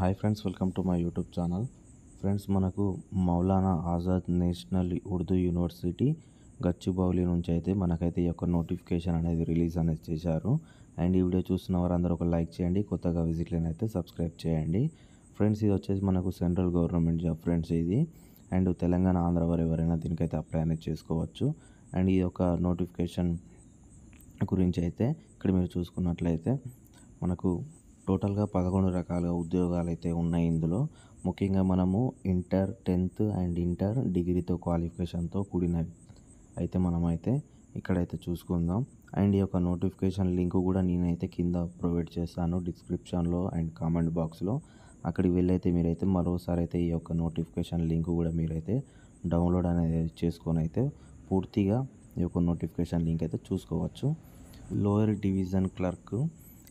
Hi friends, welcome to my YouTube channel. Friends, మనకు Maulana Azad national Urdu university Gachibowli నుంచి అయితే మనకైతే ఈ యొక్క నోటిఫికేషన్ అనేది రిలీజ్ అనేది చేశారు. అండ్ ఈ వీడియో చూస్తున్న వారందరూ ఒక లైక్ చేయండి, కొత్తగా విజిట్లను అయితే సబ్స్క్రైబ్ చేయండి. ఫ్రెండ్స్, ఇది వచ్చేసి మనకు సెంట్రల్ గవర్నమెంట్ జాబ్ ఫ్రెండ్స్ ఇది. అండ్ తెలంగాణ, ఆంధ్ర వారు ఎవరైనా దీనికైతే అప్లై అనేది చేసుకోవచ్చు. అండ్ ఈ యొక్క నోటిఫికేషన్ గురించి అయితే ఇక్కడ మీరు చూసుకున్నట్లయితే మనకు టోటల్గా 11 రకాల ఉద్యోగాలు అయితే ఉన్నాయి. ఇందులో ముఖ్యంగా మనము ఇంటర్ 10th అండ్ ఇంటర్ డిగ్రీతో క్వాలిఫికేషన్తో కూడినవి అయితే మనమైతే ఇక్కడైతే చూసుకుందాం. అండ్ ఈ యొక్క నోటిఫికేషన్ లింక్ కూడా నేనైతే కింద ప్రొవైడ్ చేస్తాను డిస్క్రిప్షన్లో అండ్ కామెంట్ బాక్స్లో. అక్కడికి వెళ్ళైతే మీరైతే మరోసారి అయితే ఈ యొక్క నోటిఫికేషన్ లింక్ కూడా మీరైతే డౌన్లోడ్ అనేది చేసుకొని అయితే పూర్తిగా ఈ యొక్క నోటిఫికేషన్ లింక్ అయితే చూసుకోవచ్చు. లోయర్ డివిజన్ క్లర్క్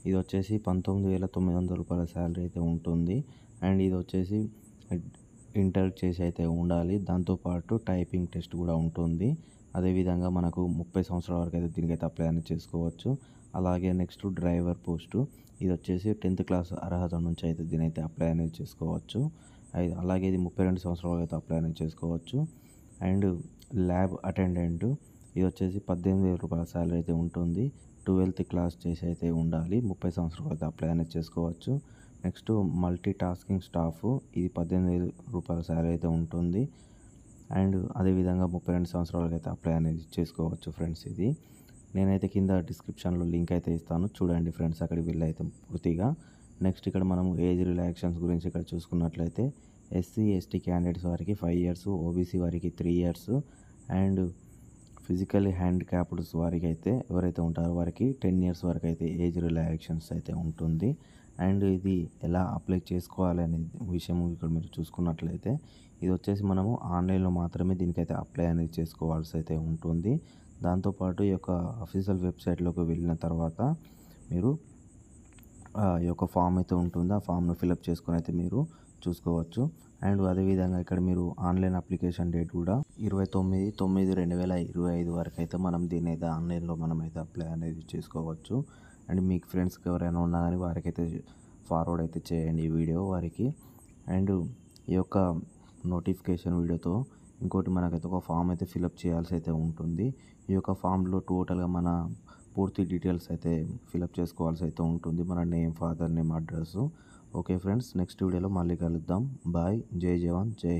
ఇది వచ్చేసి 19,900 రూపాయల శాలరీ అయితే ఉంటుంది. అండ్ ఇది వచ్చేసి ఇంటర్ చేసి అయితే ఉండాలి. దాంతోపాటు టైపింగ్ టెస్ట్ కూడా ఉంటుంది. అదేవిధంగా మనకు 30 సంవత్సరాల వరకు అయితే దీనికైతే అప్లై అనేది చేసుకోవచ్చు. అలాగే నెక్స్ట్ డ్రైవర్ పోస్టు ఇది వచ్చేసి 10th క్లాస్ అర్హత నుంచి అయితే దీనైతే అప్లై అనేది చేసుకోవచ్చు. అలాగే ఇది 32 సంవత్సరాల వరకు అయితే అప్లై అనేది చేసుకోవచ్చు. అండ్ ల్యాబ్ అటెండెంట్ ఇది వచ్చేసి 18,000 రూపాయల శాలరీ అయితే ఉంటుంది. 12th క్లాస్ చేసి అయితే ఉండాలి. 30 సంవత్సరాలు అయితే అప్లై అనేది చేసుకోవచ్చు. నెక్స్ట్ మల్టీ టాస్కింగ్ స్టాఫ్ ఇది 18,000 రూపాయల శాలరీ అయితే ఉంటుంది. అండ్ అదేవిధంగా 32 సంవత్సరాలకి అయితే అప్లై అనేది చేసుకోవచ్చు. ఫ్రెండ్స్, ఇది నేనైతే కింద డిస్క్రిప్షన్లో లింక్ అయితే ఇస్తాను, చూడండి ఫ్రెండ్స్, అక్కడికి వెళ్ళైతే పూర్తిగా. నెక్స్ట్ ఇక్కడ మనము ఏజ్ రిలాక్సేషన్స్ గురించి ఇక్కడ చూసుకున్నట్లయితే SC ST క్యాండిడేట్స్ వారికి 5 years, OBC వారికి 3 years అండ్ ఫిజికల్లీ హ్యాండిక్యాప్డ్స్ వారికి అయితే ఎవరైతే ఉంటారో వారికి 10 years వరకు అయితే ఏజ్ రిలాక్సేషన్స్ అయితే ఉంటుంది. అండ్ ఇది ఎలా అప్లై చేసుకోవాలి అనే విషయం ఇక్కడ మీరు చూసుకున్నట్లయితే ఇది వచ్చేసి మనము ఆన్లైన్లో మాత్రమే దీనికైతే అప్లై అనేది చేసుకోవాల్సి అయితే ఉంటుంది. దాంతోపాటు ఈ యొక్క అఫీషియల్ వెబ్సైట్లోకి వెళ్ళిన తర్వాత మీరు ఈ యొక్క ఫామ్ అయితే ఉంటుంది. ఆ ఫామ్ను ఫిలప్ చేసుకొని అయితే మీరు చూసుకోవచ్చు. అండ్ అదేవిధంగా ఇక్కడ మీరు ఆన్లైన్ అప్లికేషన్ డేట్ కూడా 29/9/2025 వరకు అయితే మనం దీని అయితే ఆన్లైన్లో మనమైతే అప్లై అనేది చేసుకోవచ్చు. అండ్ మీకు ఫ్రెండ్స్కి ఎవరైనా ఉన్నా కానీ వారికైతే ఫార్వర్డ్ అయితే చేయండి ఈ వీడియో వారికి. అండ్ ఈ యొక్క నోటిఫికేషన్ వీడియోతో ఇంకోటి మనకైతే ఒక ఫామ్ అయితే ఫిలప్ చేయాల్సి అయితే ఉంటుంది. ఈ యొక్క ఫామ్లో టోటల్గా మన పూర్తి డీటెయిల్స్ అయితే ఫిలప్ చేసుకోవాల్సి అయితే ఉంటుంది. మన name, father name, address. Okay friends, next వీడియోలో మళ్ళీ కలుద్దాం. బాయ్. జై జవాన్, జై హింద్.